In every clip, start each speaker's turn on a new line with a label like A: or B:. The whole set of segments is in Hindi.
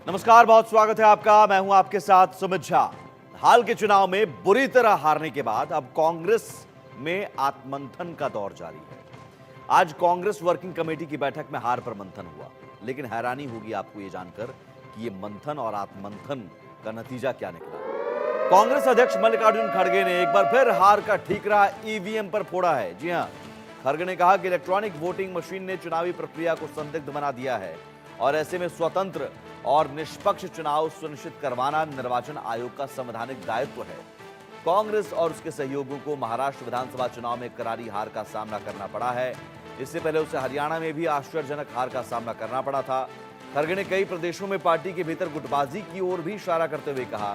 A: नमस्कार, बहुत स्वागत है आपका। मैं हूं आपके साथ सुमित झा। हाल के चुनाव में बुरी तरह हारने के बाद अब कांग्रेस में आत्ममंथन का दौर जारी है। आज कांग्रेस वर्किंग कमेटी की बैठक में हार पर मंथन हुआ, लेकिन हैरानी होगी आपको यह जानकर कि यह मंथन और आत्ममंथन का नतीजा क्या निकला। कांग्रेस अध्यक्ष मल्लिकार्जुन खड़गे ने एक बार फिर हार का ठीकरा ईवीएम पर फोड़ा है। जी हां, खड़गे ने कहा कि इलेक्ट्रॉनिक वोटिंग मशीन ने चुनावी प्रक्रिया को संदिग्ध बना दिया है और ऐसे में स्वतंत्र और निष्पक्ष चुनाव सुनिश्चित करवाना निर्वाचन आयोग का संवैधानिक दायित्व है। कांग्रेस और उसके सहयोगियों को महाराष्ट्र विधानसभा चुनाव में करारी हार का सामना करना पड़ा है। इससे पहले उसे हरियाणा में भी आश्चर्यजनक हार का सामना करना पड़ा था। खड़गे ने कई प्रदेशों में पार्टी के भीतर गुटबाजी की ओर भी इशारा करते हुए कहा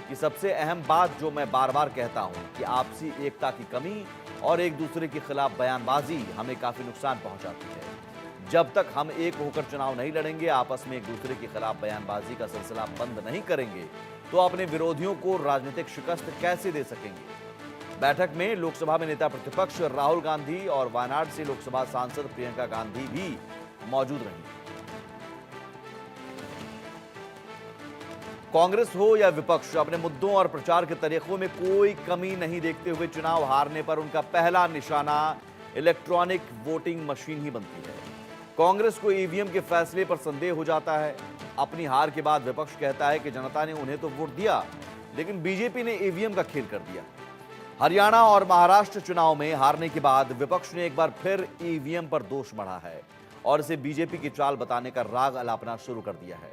A: कि सबसे अहम बात जो मैं बार बार कहता हूं कि आपसी एकता की कमी और एक दूसरे के खिलाफ बयानबाजी हमें काफी नुकसान पहुंचाती है। जब तक हम एक होकर चुनाव नहीं लड़ेंगे, आपस में एक दूसरे के खिलाफ बयानबाजी का सिलसिला बंद नहीं करेंगे, तो अपने विरोधियों को राजनीतिक शिकस्त कैसे दे सकेंगे। बैठक में लोकसभा में नेता प्रतिपक्ष राहुल गांधी और वायनाड से लोकसभा सांसद प्रियंका गांधी भी मौजूद रही। कांग्रेस हो या विपक्ष, अपने मुद्दों और प्रचार के तरीकों में कोई कमी नहीं देखते हुए चुनाव हारने पर उनका पहला निशाना इलेक्ट्रॉनिक वोटिंग मशीन ही बनती है। कांग्रेस को ईवीएम के फैसले पर संदेह हो जाता है। अपनी हार के बाद विपक्ष कहता है कि जनता ने उन्हें तो वोट दिया, लेकिन बीजेपी ने ईवीएम का खेल कर दिया। हरियाणा और महाराष्ट्र चुनाव में हारने के बाद विपक्ष ने एक बार फिर ईवीएम पर दोष मढ़ा है और इसे बीजेपी की चाल बताने का राग अलापना शुरू कर दिया है।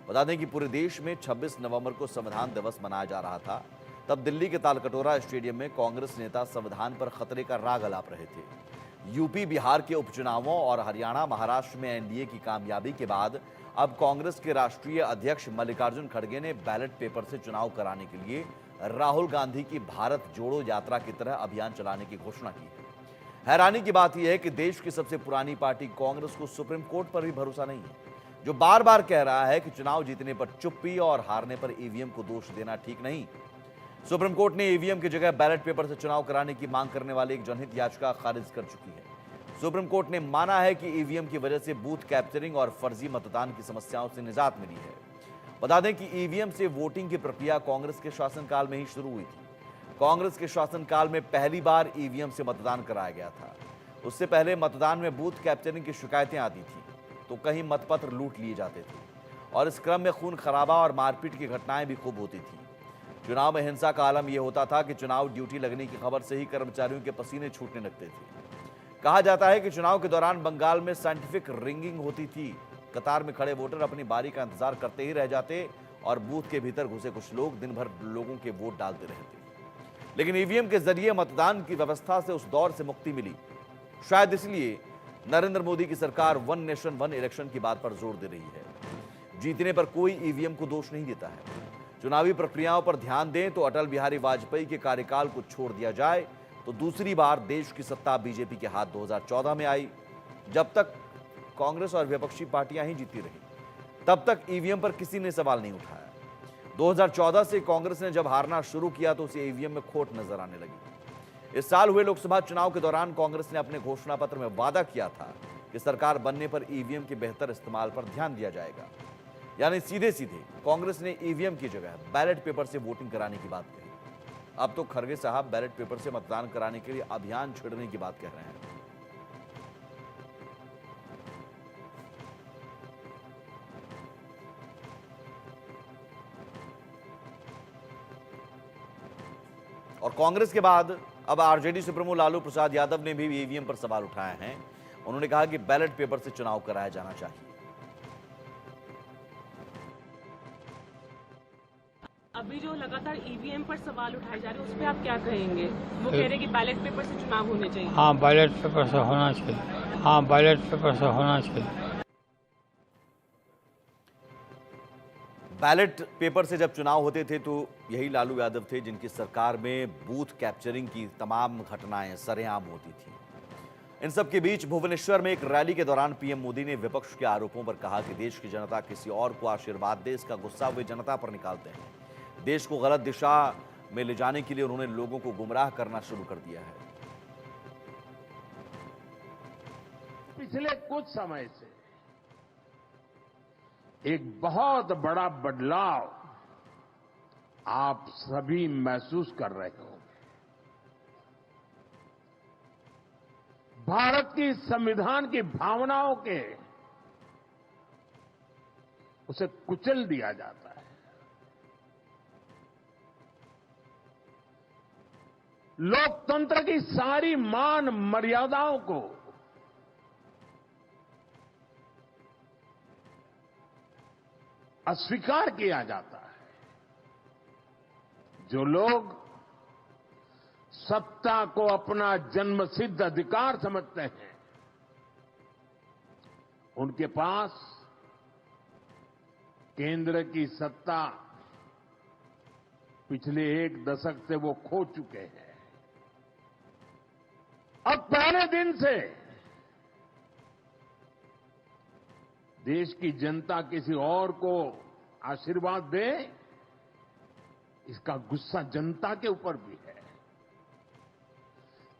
A: बता दें कि पूरे देश में 26 नवंबर को संविधान दिवस मनाया जा रहा था। तब दिल्ली के तालकटोरा स्टेडियम में कांग्रेस नेता संविधान पर खतरे का राग अलाप रहे थे। यूपी बिहार के उपचुनावों और हरियाणा महाराष्ट्र में एनडीए की कामयाबी के बाद अब कांग्रेस के राष्ट्रीय अध्यक्ष मल्लिकार्जुन खड़गे ने बैलेट पेपर से चुनाव कराने के लिए राहुल गांधी की भारत जोड़ो यात्रा की तरह अभियान चलाने की घोषणा की है। हैरानी की बात यह है कि देश की सबसे पुरानी पार्टी कांग्रेस को सुप्रीम कोर्ट पर भी भरोसा नहीं है, जो बार बार कह रहा है कि चुनाव जीतने पर चुप्पी और हारने पर ईवीएम को दोष देना ठीक नहीं। सुप्रीम कोर्ट ने ईवीएम की जगह बैलेट पेपर से चुनाव कराने की मांग करने वाली एक जनहित याचिका खारिज कर चुकी है। सुप्रीम कोर्ट ने माना है कि ईवीएम की वजह से बूथ कैप्चरिंग और फर्जी मतदान की समस्याओं से निजात मिली है। बता दें कि ईवीएम से वोटिंग की प्रक्रिया कांग्रेस के शासनकाल में ही शुरू हुई थी। कांग्रेस के शासनकाल में पहली बार ईवीएम से मतदान कराया गया था। उससे पहले मतदान में बूथ कैप्चरिंग की शिकायतें आती थी, तो कहीं मतपत्र लूट लिए जाते थे और इस क्रम में खून खराबा और मारपीट की घटनाएं भी खूब होती थी। चुनाव में हिंसा का आलम यह होता था कि चुनाव ड्यूटी लगने की खबर से ही कर्मचारियों के पसीने छूटने लगते थे। कहा जाता है कि चुनाव के दौरान बंगाल में साइंटिफिक रिंगिंग होती थी। कतार में खड़े वोटर अपनी बारी का इंतजार करते ही रह जाते और बूथ के भीतर घुसे कुछ लोग दिन भर लोगों के वोट डालते रहते। लेकिन ईवीएम के जरिए मतदान की व्यवस्था से उस दौर से मुक्ति मिली। शायद इसलिए नरेंद्र मोदी की सरकार वन नेशन वन इलेक्शन की बात पर जोर दे रही है। जीतने पर कोई ईवीएम को दोष नहीं देता है। चुनावी प्रक्रियाओं पर ध्यान दें तो अटल बिहारी वाजपेयी के कार्यकाल को छोड़ दिया जाए तो दूसरी बार देश की सत्ता बीजेपी के हाथ 2014 में आई। जब तक कांग्रेस और विपक्षी पार्टियां ही जीती रही, तब तक ईवीएम पर किसी ने सवाल नहीं उठाया। 2014 से कांग्रेस ने जब हारना शुरू किया तो उसे ईवीएम में खोट नजर आने लगी। इस साल हुए लोकसभा चुनाव के दौरान कांग्रेस ने अपने घोषणा पत्र में वादा किया था कि सरकार बनने पर ईवीएम के बेहतर इस्तेमाल पर ध्यान दिया जाएगा। यानी सीधे सीधे कांग्रेस ने ईवीएम की जगह बैलेट पेपर से वोटिंग कराने की बात कही। अब तो खड़गे साहब बैलेट पेपर से मतदान कराने के लिए अभियान छेड़ने की बात कह रहे हैं। और कांग्रेस के बाद अब आरजेडी सुप्रीमो लालू प्रसाद यादव ने भी ईवीएम पर सवाल उठाए हैं। उन्होंने कहा कि बैलेट पेपर से चुनाव कराया जाना चाहिए।
B: अभी जो लगातार ईवीएम पर सवाल उठाए जा रहे हैं उस पर आप क्या कहेंगे? वो कह रहे हैं कि बैलेट पेपर से चुनाव होने चाहिए।
C: हाँ, बैलेट पेपर से होना चाहिए। हाँ, बैलेट पेपर से होना चाहिए।
A: बैलेट पेपर से जब चुनाव होते थे तो यही लालू यादव थे जिनकी सरकार में बूथ कैप्चरिंग की तमाम घटनाएं सरेआम होती थी। इन सब के बीच भुवनेश्वर में एक रैली के दौरान पीएम मोदी ने विपक्ष के आरोपों पर कहा कि देश की जनता किसी और को आशीर्वाद दे, इसका गुस्सा वे जनता पर निकालते हैं। देश को गलत दिशा में ले जाने के लिए उन्होंने लोगों को गुमराह करना शुरू कर दिया है।
D: पिछले कुछ समय से एक बहुत बड़ा बदलाव आप सभी महसूस कर रहे हो। भारत की संविधान की भावनाओं के उसे कुचल दिया जाता है। लोकतंत्र की सारी मान मर्यादाओं को अस्वीकार किया जाता है। जो लोग सत्ता को अपना जन्मसिद्ध अधिकार समझते हैं, उनके पास केंद्र की सत्ता पिछले 1 दशक से वो खो चुके हैं। अब पहले दिन से देश की जनता किसी और को आशीर्वाद दे, इसका गुस्सा जनता के ऊपर भी है।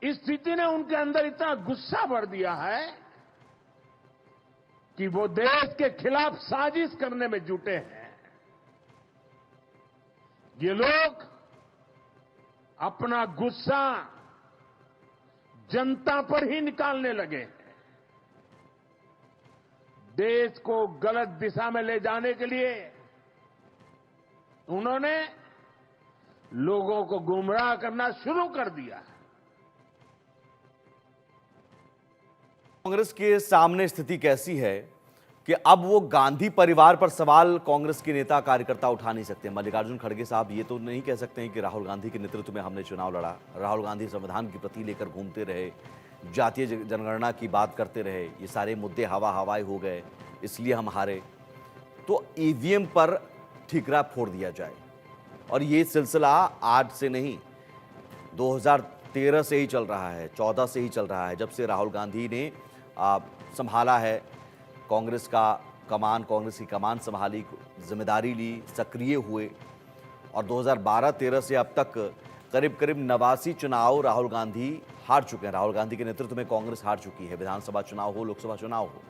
D: इस स्थिति ने उनके अंदर इतना गुस्सा भर दिया है कि वो देश के खिलाफ साजिश करने में जुटे हैं। ये लोग अपना गुस्सा जनता पर ही निकालने लगे हैं। देश को गलत दिशा में ले जाने के लिए उन्होंने लोगों को गुमराह करना शुरू कर दिया है।
A: कांग्रेस के सामने स्थिति कैसी है कि अब वो गांधी परिवार पर सवाल कांग्रेस के नेता कार्यकर्ता उठा नहीं सकते। मल्लिकार्जुन खड़गे साहब ये तो नहीं कह सकते हैं कि राहुल गांधी के नेतृत्व में हमने चुनाव लड़ा, राहुल गांधी संविधान की प्रति लेकर घूमते रहे, जातीय जनगणना की बात करते रहे, ये सारे मुद्दे हवाई हो गए, इसलिए हम हारे। तो ईवीएम पर ठीकरा फोड़ दिया जाए। और ये सिलसिला आज से नहीं, 2013 से ही चल रहा है, 14 से ही चल रहा है, जब से राहुल गांधी ने संभाला है कांग्रेस का कमान, कांग्रेस की कमान संभाली, जिम्मेदारी ली, सक्रिय हुए। और 2012-13 से अब तक करीब 89 चुनाव राहुल गांधी हार चुके हैं। राहुल गांधी के नेतृत्व में कांग्रेस हार चुकी है, विधानसभा चुनाव हो, लोकसभा चुनाव हो।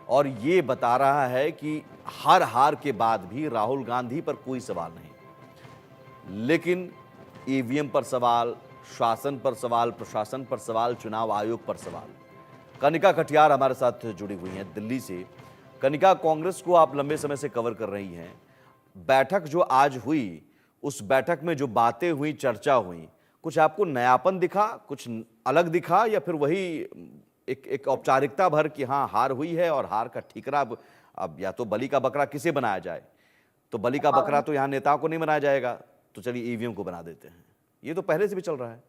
A: और ये बता रहा है कि हर हार के बाद भी राहुल गांधी पर कोई सवाल नहीं, लेकिन ईवीएम पर सवाल, शासन पर सवाल, प्रशासन पर सवाल, चुनाव आयोग पर सवाल। कनिका कटियार हमारे साथ जुड़ी हुई हैं दिल्ली से। कनिका, कांग्रेस को आप लंबे समय से कवर कर रही हैं। बैठक जो आज हुई, उस बैठक में जो बातें हुई, चर्चा हुई, कुछ आपको नयापन दिखा, कुछ अलग दिखा, या फिर वही एक औपचारिकता भर कि हाँ हार हुई है और हार का ठीकरा अब या तो बलि का बकरा किसे बनाया जाए? तो बलि का बकरा तो यहाँ नेताओं को नहीं बनाया जाएगा, तो चलिए ईवीएम को बना देते हैं। ये तो पहले से भी चल रहा है।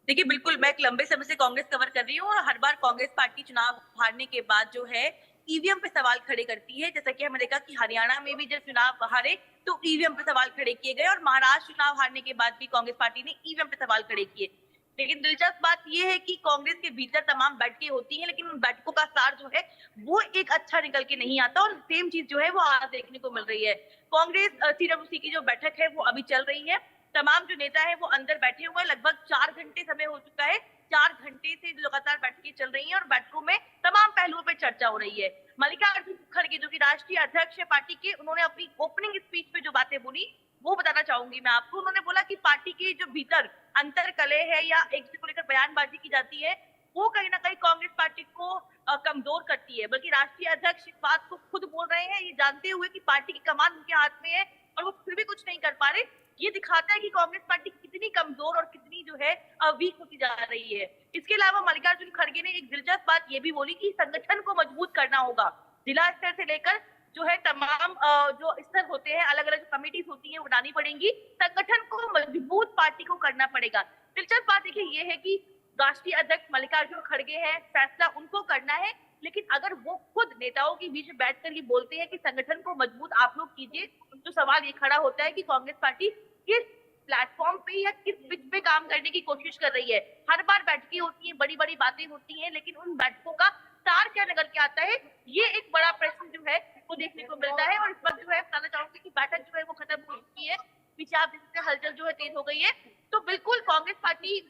E: देखिए, बिल्कुल मैं एक लंबे समय से कांग्रेस कवर कर रही हूँ और हर बार कांग्रेस पार्टी चुनाव हारने के बाद जो है ईवीएम पे सवाल खड़े करती है। जैसा कि हमने देखा कि हरियाणा में भी जब चुनाव हारे तो ईवीएम पे सवाल खड़े किए गए और महाराष्ट्र चुनाव हारने के बाद भी कांग्रेस पार्टी ने ईवीएम पे सवाल खड़े किए। लेकिन दिलचस्प बात यह है कि कांग्रेस के भीतर तमाम बैठकें होती हैं, लेकिन उन बैठकों का सार जो है वो एक अच्छा निकल के नहीं आता और सेम चीज जो है वो आज देखने को मिल रही है। कांग्रेस सीडब्ल्यूसी की जो बैठक है वो अभी चल रही है। तमाम जो नेता है वो अंदर बैठे हुए हैं। लगभग 4 घंटे समय हो चुका है। 4 घंटे से लगातार बैठकें चल रही हैं और बैठकों में तमाम पहलुओं पर चर्चा हो रही है। मल्लिकार्जुन खड़गे जो कि राष्ट्रीय अध्यक्ष है पार्टी के, उन्होंने अपनी ओपनिंग स्पीच में जो बातें बोली वो बताना चाहूंगी मैं आपको। उन्होंने बोला कि पार्टी के जो भीतर अंतर कलह है या एक दूसरे को लेकर बयानबाजी की जाती है वो कहीं ना कहीं कांग्रेस पार्टी को कमजोर करती है। बल्कि राष्ट्रीय अध्यक्ष इस बात को खुद बोल रहे हैं, ये जानते हुए कि पार्टी की कमान उनके हाथ में है और वो फिर भी कुछ नहीं कर पा रहे। ये दिखाता है कि कांग्रेस पार्टी कितनी कमजोर और कितनी जो है वीक होती जा रही है। इसके अलावा मल्लिकार्जुन खड़गे ने एक दिलचस्प बात ये भी बोली कि संगठन को मजबूत करना होगा। जिला स्तर से लेकर जो है तमाम जो स्तर होते हैं, अलग अलग कमेटीज होती हैं, बनानी पड़ेंगी। संगठन को मजबूत पार्टी को करना पड़ेगा। दिलचस्प बात देखिए ये है कि राष्ट्रीय अध्यक्ष मल्लिकार्जुन खड़गे हैं, फैसला उनको करना है, लेकिन अगर वो खुद नेताओं के बीच में बैठकर ये बोलते हैं कि संगठन को मजबूत आप लोग कीजिए, तो सवाल ये खड़ा होता है कि कांग्रेस पार्टी किस प्लेटफॉर्म पे या किस पिच पे काम करने की कोशिश कर रही है। हर बार बैठकें होती हैं, बड़ी बड़ी बातें होती हैं, लेकिन उन बैठकों का सार क्या निकल के आता है, ये एक बड़ा प्रश्न जो है वो देखने को मिलता है। और इस वक्त जो है बताना चाहूंगी कि बैठक जो है वो खत्म हो चुकी है। पीछे आप देखते हैं हलचल जो है तेज हो गई है। तो बिल्कुल कांग्रेस पार्टी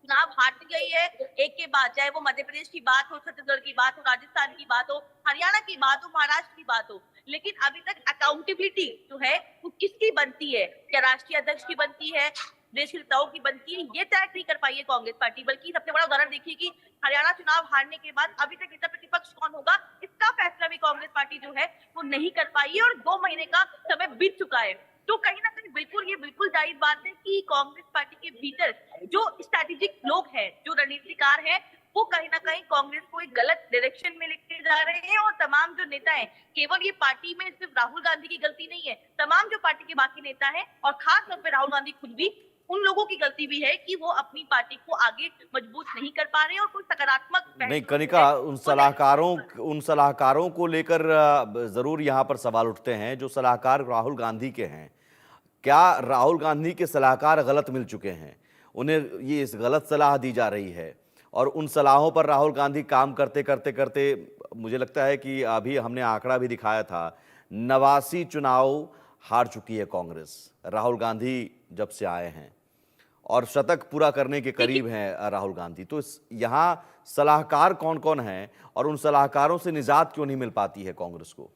E: चुनाव हार गई है एक के बाद, चाहे वो मध्य प्रदेश की बात हो, छत्तीसगढ़ की बात हो, राजस्थान की बात हो, हरियाणा की बात हो, महाराष्ट्र की बात हो, लेकिन अभी तक अकाउंटेबिलिटी जो है वो किसकी बनती है? क्या राष्ट्रीय अध्यक्ष की बनती है, देश के नेताओं की बनती है? ये तय नहीं कर पाई है कांग्रेस पार्टी। बल्कि सबसे बड़ा उदाहरण देखिए कि हरियाणा चुनाव हारने के बाद अभी तक नेता प्रतिपक्ष कौन होगा, इसका फैसला भी कांग्रेस पार्टी जो है वो नहीं कर पाई है, और 2 महीने का समय बीत चुका है। तो कहीं ना कहीं बिल्कुल ये बिल्कुल जायज बात है कि कांग्रेस पार्टी के भीतर जो स्ट्रैटेजिक लोग हैं, जो रणनीतिकार हैं, वो कहीं ना कहीं कांग्रेस को एक गलत डायरेक्शन में लेके जा रहे हैं। और तमाम जो नेता हैं, केवल ये पार्टी में सिर्फ राहुल गांधी की गलती नहीं है, तमाम जो पार्टी के बाकी नेता हैं और खास तौर पर राहुल गांधी खुद भी, उन लोगों की गलती भी है कि वो अपनी पार्टी को आगे मजबूत नहीं कर पा रहे हैं और कोई सकारात्मक
A: नहीं कनिका, उन सलाहकारों को लेकर जरूर यहाँ पर सवाल उठते हैं जो सलाहकार राहुल गांधी के हैं। क्या राहुल गांधी के सलाहकार गलत मिल चुके हैं, उन्हें ये इस गलत सलाह दी जा रही है, और उन सलाहों पर राहुल गांधी काम करते करते करते मुझे लगता है कि अभी हमने आंकड़ा भी दिखाया था, 89 चुनाव हार चुकी है कांग्रेस राहुल गांधी जब से आए हैं, और शतक पूरा करने के करीब हैं राहुल गांधी। तो यहाँ सलाहकार कौन कौन हैं और उन सलाहकारों से निजात क्यों नहीं मिल पाती है कांग्रेस को?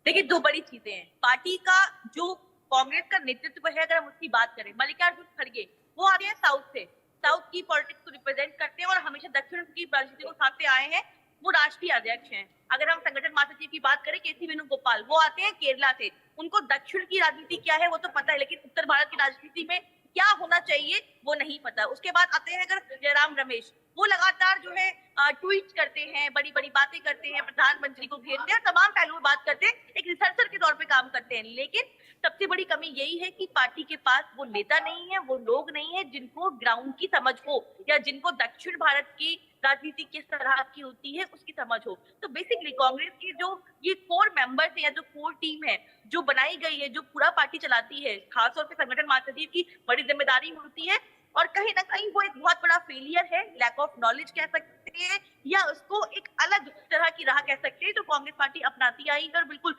E: देखिए, 2 बड़ी चीजें हैं। पार्टी का जो कांग्रेस का नेतृत्व है, अगर हम उसकी बात करें, मल्लिकार्जुन खड़गे वो आ रहे हैं साउथ से, साउथ की पॉलिटिक्स को रिप्रेजेंट करते हैं और हमेशा दक्षिण की राजनीति को उठाते आए हैं। वो राष्ट्रीय अध्यक्ष हैं। अगर हम संगठन महासचिव की बात करें, केसी वेणुगोपाल, वो आते हैं केरला से। उनको दक्षिण की राजनीति क्या है वो तो पता है, लेकिन उत्तर भारत की राजनीति में क्या होना चाहिए वो नहीं पता। उसके बाद आते हैं अगर जयराम रमेश, वो लगातार जो है ट्वीट करते हैं, बड़ी बड़ी बातें करते हैं, प्रधानमंत्री को घेरते हैं, तमाम पहलुओं में बात करते हैं, एक रिसर्चर के तौर पे काम करते हैं। लेकिन सबसे बड़ी कमी यही है कि पार्टी के पास वो नेता नहीं है, वो लोग नहीं है जिनको ग्राउंड की समझ हो, या जिनको दक्षिण भारत की राजनीति किस तरह की होती है उसकी समझ हो। तो बेसिकली कांग्रेस की जो ये कोर मेंबर्स है या जो कोर टीम है जो बनाई गई है, जो पूरा पार्टी चलाती है, खासतौर पे संगठन महासचिव की बड़ी जिम्मेदारी होती है, और कहीं ना कहीं वो एक बहुत बड़ा फेलियर है, लैक ऑफ नॉलेज कह सकते हैं, या उसको एक अलग तरह की राह कह सकते हैं जो कांग्रेस पार्टी अपनाती आई है। और बिल्कुल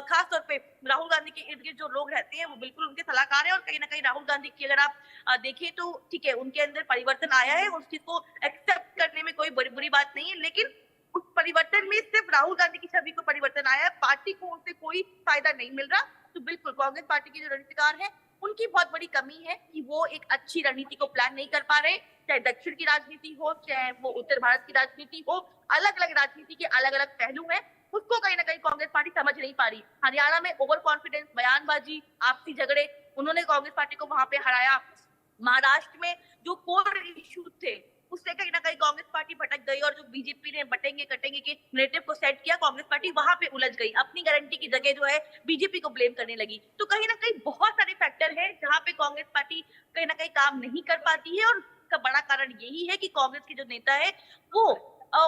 E: खास तौर पे राहुल गांधी के इर्द गिर्द जो लोग रहते हैं वो बिल्कुल उनके सलाहकार हैं, और कहीं ना कहीं राहुल गांधी की अगर आप देखें तो ठीक है, उनके अंदर परिवर्तन आया है, उस चीज को एक्सेप्ट करने में कोई बुरी बात नहीं है, लेकिन उस परिवर्तन में सिर्फ राहुल गांधी की छवि को परिवर्तन आया है, पार्टी को उससे कोई फायदा नहीं मिल रहा। तो बिल्कुल कांग्रेस पार्टी के जो रणनीतिकार हैं उनकी बहुत बड़ी कमी है कि वो एक अच्छी रणनीति को प्लान नहीं कर पा रहे। चाहे दक्षिण की राजनीति हो, चाहे वो उत्तर भारत की राजनीति हो, अलग अलग राजनीति के अलग अलग पहलू हैं, उसको कहीं ना कहीं कांग्रेस पार्टी समझ नहीं पा रही। हरियाणा में ओवर कॉन्फिडेंस, बयानबाजी, आपसी झगड़े, उन्होंने कांग्रेस पार्टी को वहां पे हराया। महाराष्ट्र में जो कोर इश्यू थे उससे कहीं ना कहीं कांग्रेस पार्टी भटक गई, और जो बीजेपी ने बटेंगे कटेंगे के नेरेटिव को सेट किया, कांग्रेस पार्टी वहां पे उलझ गई, अपनी गारंटी की जगह जो है बीजेपी को ब्लेम करने लगी। तो कहीं ना कहीं बहुत सारे फैक्टर हैं जहां पे कांग्रेस पार्टी कहीं ना कहीं काम नहीं कर पाती है, और उसका बड़ा कारण यही है कि कांग्रेस के जो नेता है वो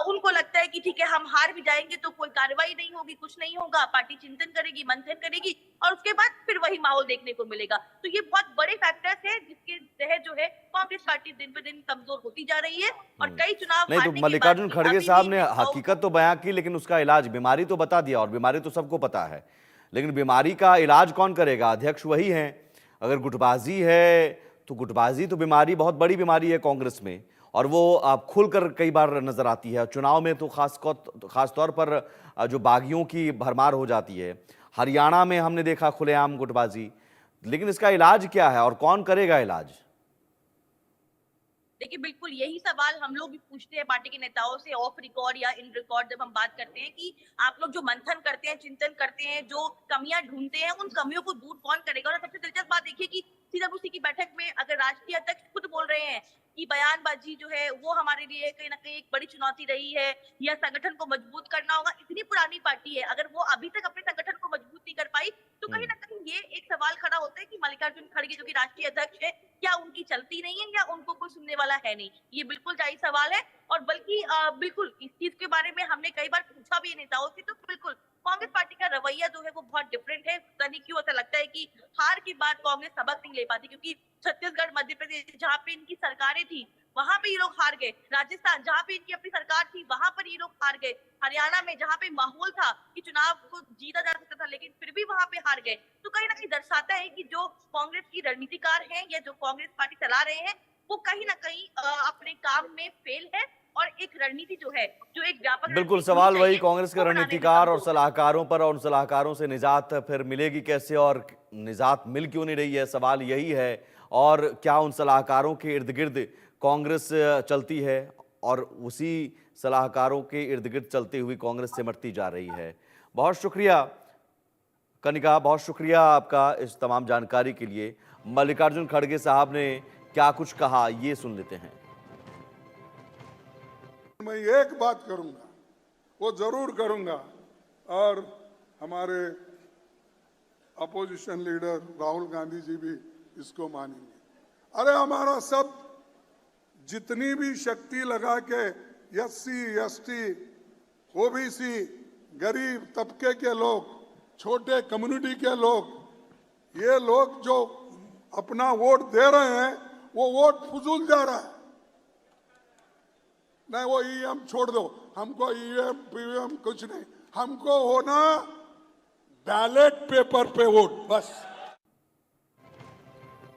E: उनको लगता है कि ठीक है, हम हार भी जाएंगे तो कोई कार्रवाई नहीं होगी, कुछ नहीं होगा, पार्टी चिंतन करेगी, मंथन करेगी, और उसके बाद फिर वही माहौल देखने को मिलेगा। तो ये बहुत बड़े फैक्टर्स हैं जिसके तहत जो है कांग्रेस पार्टी दिन पे दिन कमजोर होती जा रही है, और कई चुनाव
A: नहीं, तो मल्लिकार्जुन खड़गे साहब ने हकीकत तो बयां की, लेकिन उसका इलाज, बीमारी तो बता दिया, और बीमारी तो सबको पता है, लेकिन बीमारी का इलाज कौन करेगा? अध्यक्ष वही हैं। अगर गुटबाजी है तो गुटबाजी तो बीमारी, बहुत बड़ी बीमारी है कांग्रेस में, और वो खुलकर कई बार नजर आती है। चुनाव में तो खास तौर पर जो बागियों की भरमार हो जाती है। हरियाणा में हमने देखा खुलेआम गुटबाजी। लेकिन इसका इलाज क्या है और कौन करेगा इलाज?
E: देखिए, बिल्कुल यही सवाल हम लोग भी पूछते हैं पार्टी के नेताओं से ऑफ रिकॉर्ड या इन रिकॉर्ड, जब हम बात करते हैं कि आप लोग जो मंथन करते हैं, चिंतन करते हैं, जो कमियां ढूंढते हैं, उन कमियों को दूर कौन करेगा? और सबसे दिलचस्प बात देखिए कि सीडब्ल्यूसी की बैठक में अगर राष्ट्रीय अध्यक्ष खुद बोल रहे हैं कि बयानबाजी जो है वो हमारे लिए कहीं ना कहीं एक बड़ी चुनौती रही है, या संगठन को मजबूत करना होगा, इतनी पुरानी पार्टी है, अगर वो अभी तक अपने संगठन को मजबूत नहीं कर पाई, तो कहीं ना कहीं ये एक सवाल खड़ा होता है कि मल्लिकार्जुन खड़गे जो कि राष्ट्रीय अध्यक्ष है, क्या उनकी चलती नहीं है, या उनको कोई सुनने वाला है नहीं? ये बिल्कुल जायज सवाल है, और बल्कि बिल्कुल इस चीज के बारे में हमने कई बार पूछा भी नेताओं से, तो बिल्कुल कांग्रेस पार्टी का रवैया जो है वो बहुत डिफरेंट है। पता नहीं क्यों ऐसा लगता है कि हार के बाद कांग्रेस सबक नहीं ले पाती, क्योंकि छत्तीसगढ़, मध्य प्रदेश जहाँ पे इनकी सरकारें थी वहां पे ये लोग हार गए, राजस्थान जहाँ पे इनकी अपनी सरकार थी वहां पर ये लोग हार गए, हरियाणा में जहाँ पे माहौल था कि चुनाव को जीता जा सकता था लेकिन फिर भी वहां पे हार गए। तो कहीं ना कहीं दर्शाता है कि जो कांग्रेस की रणनीतिकार हैं या जो कांग्रेस पार्टी चला रहे हैं वो कहीं ना कहीं अपने काम में फेल है। और एक रणनीति जो है, जो एक व्यापक
A: बिल्कुल,
E: रणनीति
A: सवाल
E: होनी
A: वही
E: चाहिए,
A: कांग्रेस के
E: वो बनाने में
A: रणनीतिकार और
E: कामयाब है।
A: सलाहकारों पर, और उन सलाहकारों से निजात फिर मिलेगी कैसे, और निजात मिल क्यों नहीं रही है, सवाल यही है। और क्या उन सलाहकारों के इर्द गिर्द कांग्रेस चलती है और उसी सलाहकारों के इर्द गिर्द चलती हुई कांग्रेस सिमटती जा रही है। बहुत शुक्रिया कनिका, बहुत शुक्रिया आपका इस तमाम जानकारी के लिए। मल्लिकार्जुन खड़गे साहब ने क्या कुछ कहा, ये सुन लेते हैं।
F: मैं एक बात करूंगा, वो जरूर करूंगा, और हमारे अपोजिशन लीडर राहुल गांधी जी भी इसको मानेंगे। अरे हमारा सब जितनी भी शक्ति लगा के एससी, एसटी, ओबीसी, गरीब तबके के लोग, छोटे कम्युनिटी के लोग, ये लोग जो अपना वोट दे रहे हैं, वो वोट फजूल जा रहा है। नहीं, वो ईवीएम छोड़ दो, हमको ईवीएम पीवीएम कुछ नहीं, हमको होना बैलेट पेपर पे वोट बस।